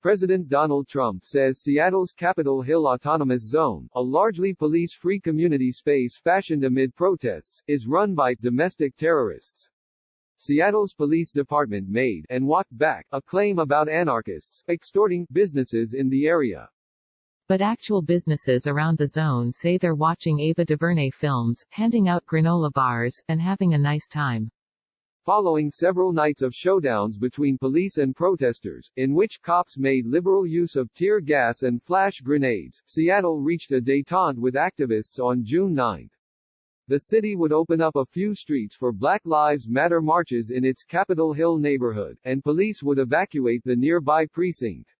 President Donald Trump says Seattle's Capitol Hill Autonomous Zone, a largely police-free community space fashioned amid protests, is run by domestic terrorists. Seattle's police department made and walked back a claim about anarchists extorting businesses in the area. But actual businesses around the zone say they're watching Ava DuVernay films, handing out granola bars, and having a nice time. Following several nights of showdowns between police and protesters, in which cops made liberal use of tear gas and flash grenades, Seattle reached a détente with activists on June 9. The city would open up a few streets for Black Lives Matter marches in its Capitol Hill neighborhood, and police would evacuate the nearby precinct.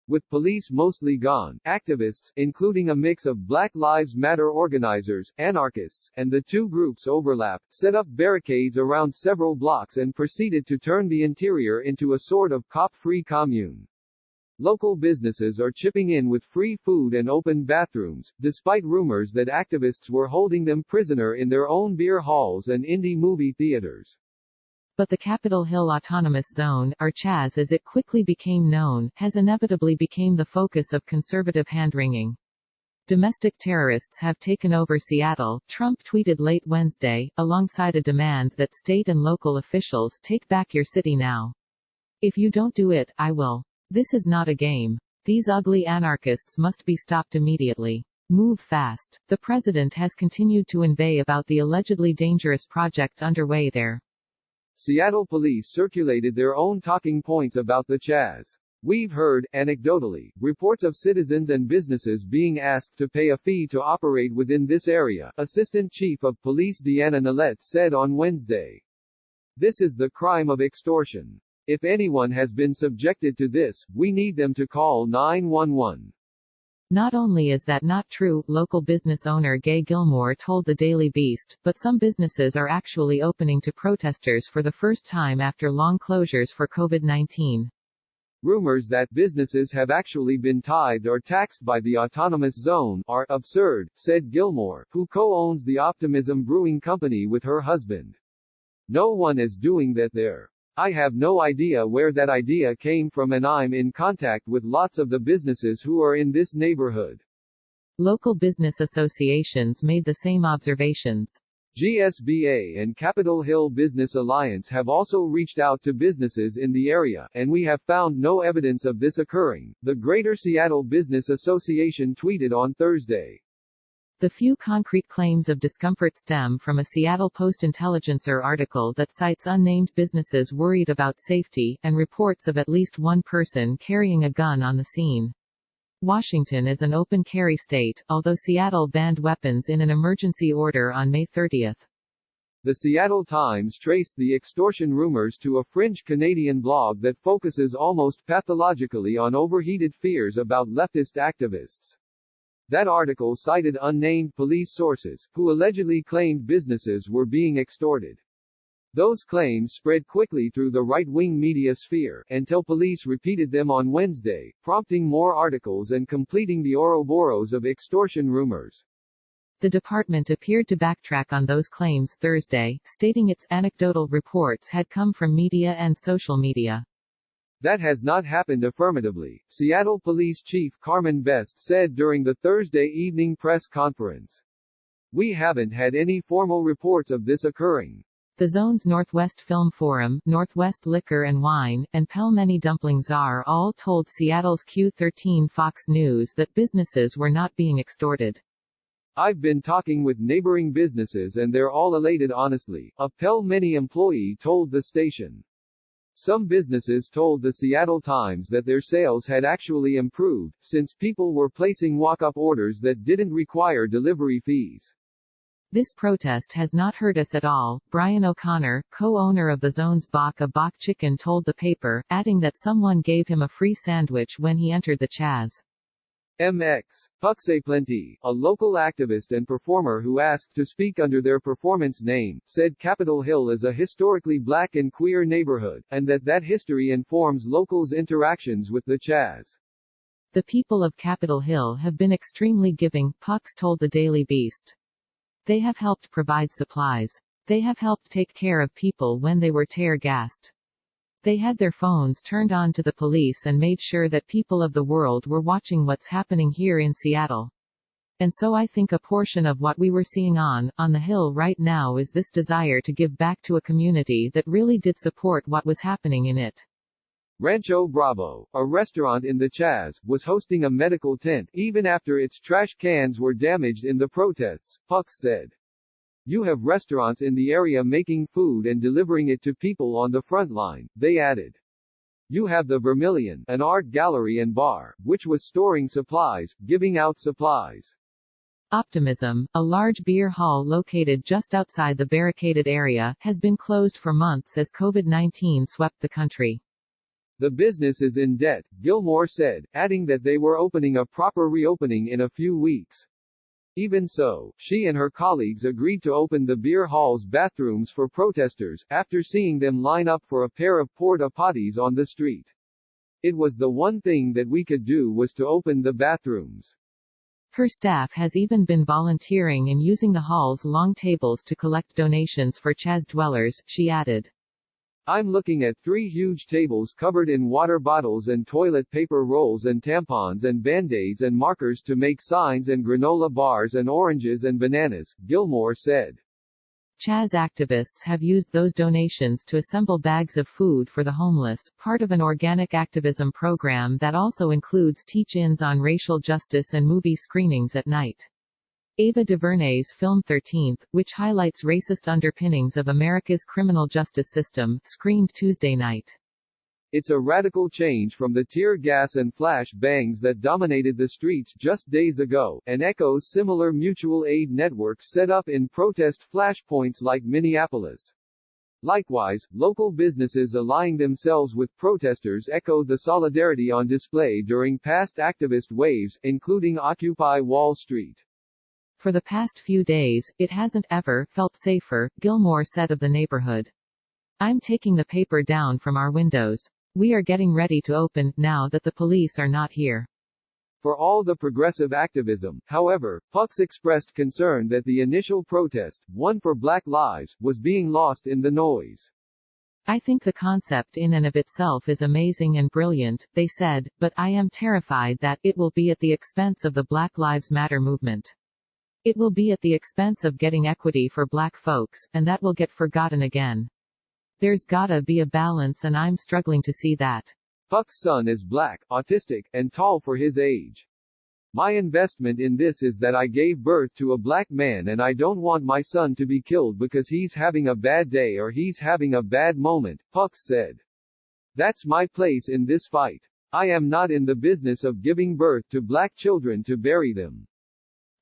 With police mostly gone, activists, including a mix of Black Lives Matter organizers, anarchists, and the two groups overlapped, set up barricades around several blocks and proceeded to turn the interior into a sort of cop-free commune. Local businesses are chipping in with free food and open bathrooms, despite rumors that activists were holding them prisoner in their own beer halls and indie movie theaters. But the Capitol Hill Autonomous Zone, or CHAZ as it quickly became known, has inevitably become the focus of conservative hand-wringing. Domestic terrorists have taken over Seattle, Trump tweeted late Wednesday, alongside a demand that state and local officials take back your city now. If you don't do it, I will. This is not a game. These ugly anarchists must be stopped immediately. Move fast. The president has continued to inveigh about the allegedly dangerous project underway there. Seattle police circulated their own talking points about the CHAZ. We've heard, anecdotally, reports of citizens and businesses being asked to pay a fee to operate within this area, Assistant Chief of Police Deanna Nallet said on Wednesday. This is the crime of extortion. If anyone has been subjected to this, we need them to call 911. Not only is that not true, local business owner Gay Gilmore told the Daily Beast, but some businesses are actually opening to protesters for the first time after long closures for COVID-19. Rumors that businesses have actually been tithed or taxed by the autonomous zone are absurd, said Gilmore, who co-owns the Optimism Brewing Company with her husband. No one is doing that there. I have no idea where that idea came from and I'm in contact with lots of the businesses who are in this neighborhood. Local business associations made the same observations. GSBA and Capitol Hill Business Alliance have also reached out to businesses in the area, and we have found no evidence of this occurring, the Greater Seattle Business Association tweeted on Thursday. The few concrete claims of discomfort stem from a Seattle Post-Intelligencer article that cites unnamed businesses worried about safety, and reports of at least one person carrying a gun on the scene. Washington is an open-carry state, although Seattle banned weapons in an emergency order on May 30. The Seattle Times traced the extortion rumors to a fringe Canadian blog that focuses almost pathologically on overheated fears about leftist activists. That article cited unnamed police sources, who allegedly claimed businesses were being extorted. Those claims spread quickly through the right-wing media sphere, until police repeated them on Wednesday, prompting more articles and completing the Ouroboros of extortion rumors. The department appeared to backtrack on those claims Thursday, stating its anecdotal reports had come from media and social media. That has not happened affirmatively, Seattle Police Chief Carmen Best said during the Thursday evening press conference. We haven't had any formal reports of this occurring. The zone's Northwest Film Forum, Northwest Liquor and Wine, and Pelmeni Dumpling Czar all told Seattle's Q13 Fox News that businesses were not being extorted. I've been talking with neighboring businesses and they're all elated honestly, a Pelmeni employee told the station. Some businesses told the Seattle Times that their sales had actually improved, since people were placing walk-up orders that didn't require delivery fees. This protest has not hurt us at all, Brian O'Connor, co-owner of the zone's Bak a Bak Chicken told the paper, adding that someone gave him a free sandwich when he entered the CHAZ. MX Puxay Plenty, a local activist and performer who asked to speak under their performance name, said Capitol Hill is a historically black and queer neighborhood, and that history informs locals' interactions with the CHAZ. The people of Capitol Hill have been extremely giving, Pux told the Daily Beast. They have helped provide supplies. They have helped take care of people when they were tear-gassed. They had their phones turned on to the police and made sure that people of the world were watching what's happening here in Seattle. And so I think a portion of what we were seeing on the Hill right now is this desire to give back to a community that really did support what was happening in it. Rancho Bravo, a restaurant in the Chaz, was hosting a medical tent, even after its trash cans were damaged in the protests, Pucks said. You have restaurants in the area making food and delivering it to people on the front line, they added. You have the Vermilion, an art gallery and bar, which was storing supplies, giving out supplies. Optimism, a large beer hall located just outside the barricaded area, has been closed for months as COVID-19 swept the country. The business is in debt, Gilmore said, adding that they were opening a proper reopening in a few weeks. Even so, she and her colleagues agreed to open the beer hall's bathrooms for protesters, after seeing them line up for a pair of porta potties on the street. It was the one thing that we could do was to open the bathrooms. Her staff has even been volunteering and using the hall's long tables to collect donations for Chaz dwellers, she added. I'm looking at 3 huge tables covered in water bottles and toilet paper rolls and tampons and band-aids and markers to make signs and granola bars and oranges and bananas, Gilmore said. Chaz activists have used those donations to assemble bags of food for the homeless, part of an organic activism program that also includes teach-ins on racial justice and movie screenings at night. Ava DuVernay's film 13th, which highlights racist underpinnings of America's criminal justice system, screened Tuesday night. It's a radical change from the tear gas and flash bangs that dominated the streets just days ago, and echoes similar mutual aid networks set up in protest flashpoints like Minneapolis. Likewise, local businesses allying themselves with protesters echoed the solidarity on display during past activist waves, including Occupy Wall Street. For the past few days, it hasn't ever felt safer, Gilmore said of the neighborhood. I'm taking the paper down from our windows. We are getting ready to open, now that the police are not here. For all the progressive activism, however, Pucks expressed concern that the initial protest, one for Black Lives, was being lost in the noise. I think the concept in and of itself is amazing and brilliant, they said, but I am terrified that it will be at the expense of the Black Lives Matter movement. It will be at the expense of getting equity for black folks, and that will get forgotten again. There's gotta be a balance and I'm struggling to see that. Puck's son is black, autistic, and tall for his age. My investment in this is that I gave birth to a black man and I don't want my son to be killed because he's having a bad day or he's having a bad moment, Pucks said. That's my place in this fight. I am not in the business of giving birth to black children to bury them.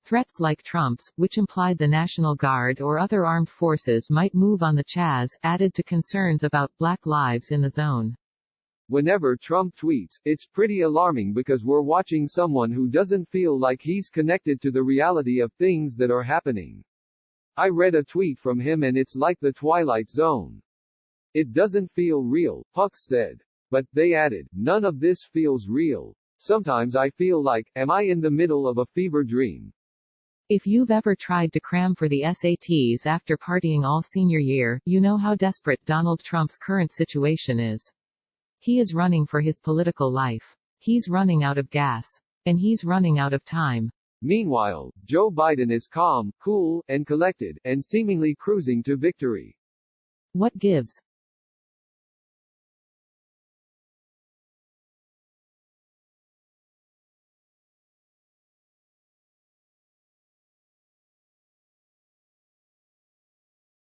Threats like Trump's, which implied the National Guard or other armed forces might move on the Chaz, added to concerns about black lives in the zone. Whenever Trump tweets, it's pretty alarming because we're watching someone who doesn't feel like he's connected to the reality of things that are happening. I read a tweet from him and it's like the Twilight Zone. It doesn't feel real, Pucks said. But, they added, none of this feels real. Sometimes I feel like, am I in the middle of a fever dream? If you've ever tried to cram for the SATs after partying all senior year, you know how desperate Donald Trump's current situation is. He is running for his political life. He's running out of gas. And he's running out of time. Meanwhile, Joe Biden is calm, cool, and collected, and seemingly cruising to victory. What gives?